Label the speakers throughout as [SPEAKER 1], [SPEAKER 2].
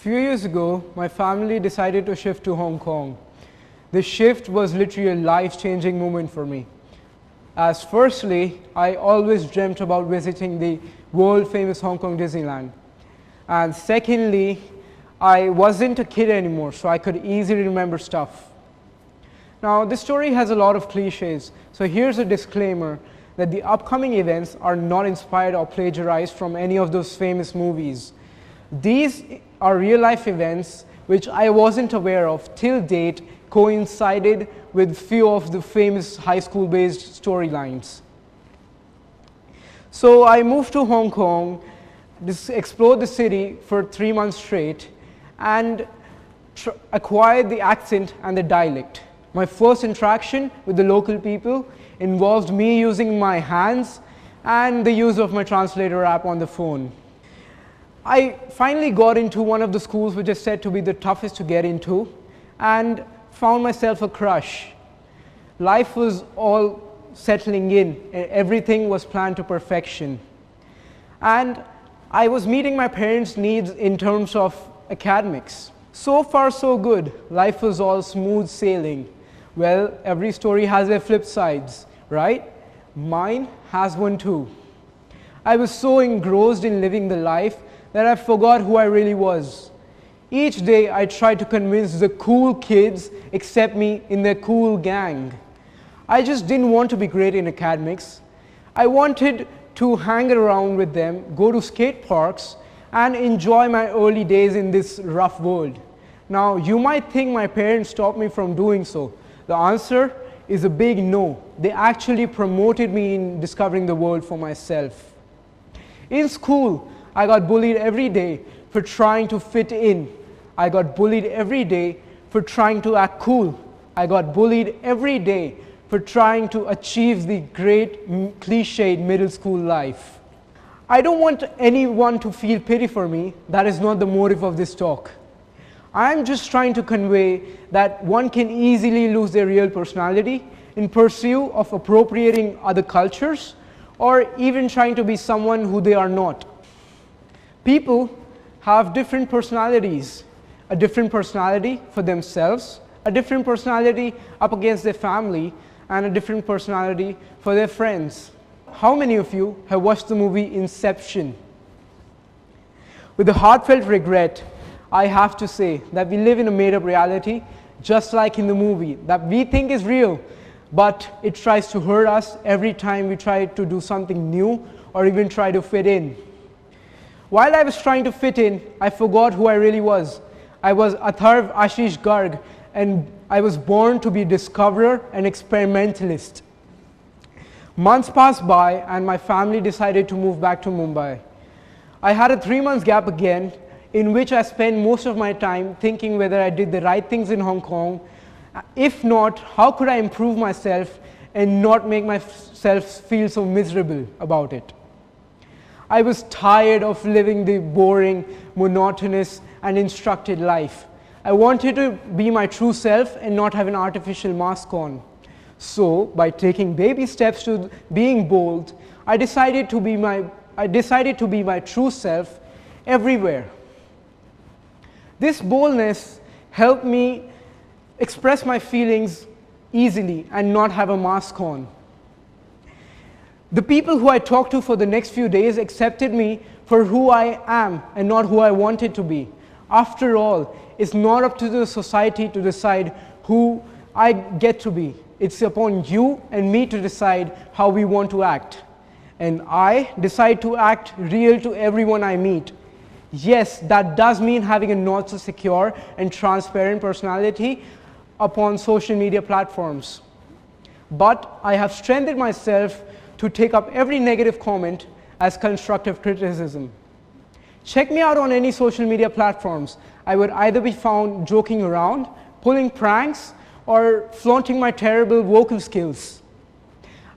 [SPEAKER 1] Few years ago, my family decided to shift to Hong Kong. This shift was literally a life-changing moment for me. As firstly, I always dreamt about visiting the world-famous Hong Kong Disneyland. And secondly, I wasn't a kid anymore, so I could easily remember stuff. Now, this story has a lot of cliches, so here's a disclaimer that the upcoming events are not inspired or plagiarized from any of those famous movies. These are real-life events which I wasn't aware of till date, coincided with few of the famous high school-based storylines. So I moved to Hong Kong, explored the city for 3 months straight, and acquired the accent and the dialect. My first interaction with the local people involved me using my hands and the use of my translator app on the phone. I finally got into one of the schools which is said to be the toughest to get into and found myself a crush. Life was all settling in, everything was planned to perfection. And I was meeting my parents' needs in terms of academics. So far so good, life was all smooth sailing. Well, every story has their flip sides, right? Mine has one too. I was so engrossed in living the life that I forgot who I really was. Each day I tried to convince the cool kids accept me in their cool gang. I just didn't want to be great in academics. I wanted to hang around with them, go to skate parks, and enjoy my early days in this rough world. Now, you might think my parents stopped me from doing so. The answer is a big no. They actually promoted me in discovering the world for myself. In school, I got bullied every day for trying to fit in. I got bullied every day for trying to act cool. I got bullied every day for trying to achieve the great cliched middle school life. I don't want anyone to feel pity for me. That is not the motive of this talk. I'm just trying to convey that one can easily lose their real personality in pursuit of appropriating other cultures or even trying to be someone who they are not. People have different personalities, a different personality for themselves, a different personality up against their family, and a different personality for their friends. How many of you have watched the movie Inception? With a heartfelt regret, I have to say that we live in a made-up reality, just like in the movie, that we think is real, but it tries to hurt us every time we try to do something new or even try to fit in. While I was trying to fit in, I forgot who I really was. I was Atharv Garg, and I was born to be a discoverer and experimentalist. Months passed by and my family decided to move back to Mumbai. I had a 3-month gap again, in which I spent most of my time thinking whether I did the right things in Hong Kong. If not, how could I improve myself and not make myself feel so miserable about it? I was tired of living the boring, monotonous, and instructed life. I wanted to be my true self and not have an artificial mask on. So, by taking baby steps to being bold, I decided to be my true self everywhere. This boldness helped me express my feelings easily and not have a mask on. The people who I talked to for the next few days accepted me for who I am and not who I wanted to be. After all, it's not up to the society to decide who I get to be. It's upon you and me to decide how we want to act. And I decide to act real to everyone I meet. Yes, that does mean having a not so secure and transparent personality upon social media platforms. But I have strengthened myself to take up every negative comment as constructive criticism. Check me out on any social media platforms. I would either be found joking around, pulling pranks, or flaunting my terrible vocal skills.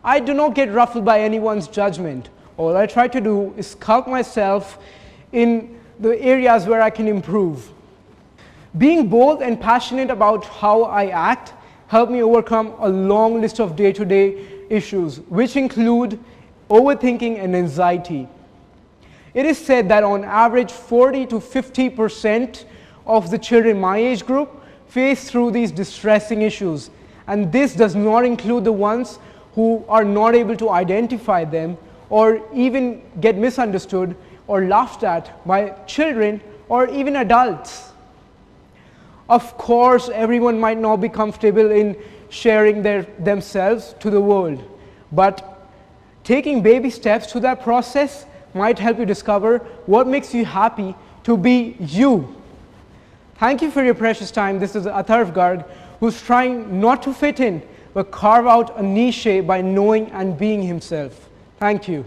[SPEAKER 1] I do not get ruffled by anyone's judgment. All I try to do is sculpt myself in the areas where I can improve. Being bold and passionate about how I act helped me overcome a long list of day-to-day issues, which include overthinking and anxiety. It is said that on average 40 to 50% of the children my age group face through these distressing issues, and this does not include the ones who are not able to identify them or even get misunderstood or laughed at by children or even adults. Of course, everyone might not be comfortable in sharing themselves to the world, but taking baby steps to that process might help you discover what makes you happy to be you. Thank you for your precious time. This is Atharv Garg, who's trying not to fit in, but carve out a niche by knowing and being himself. Thank you.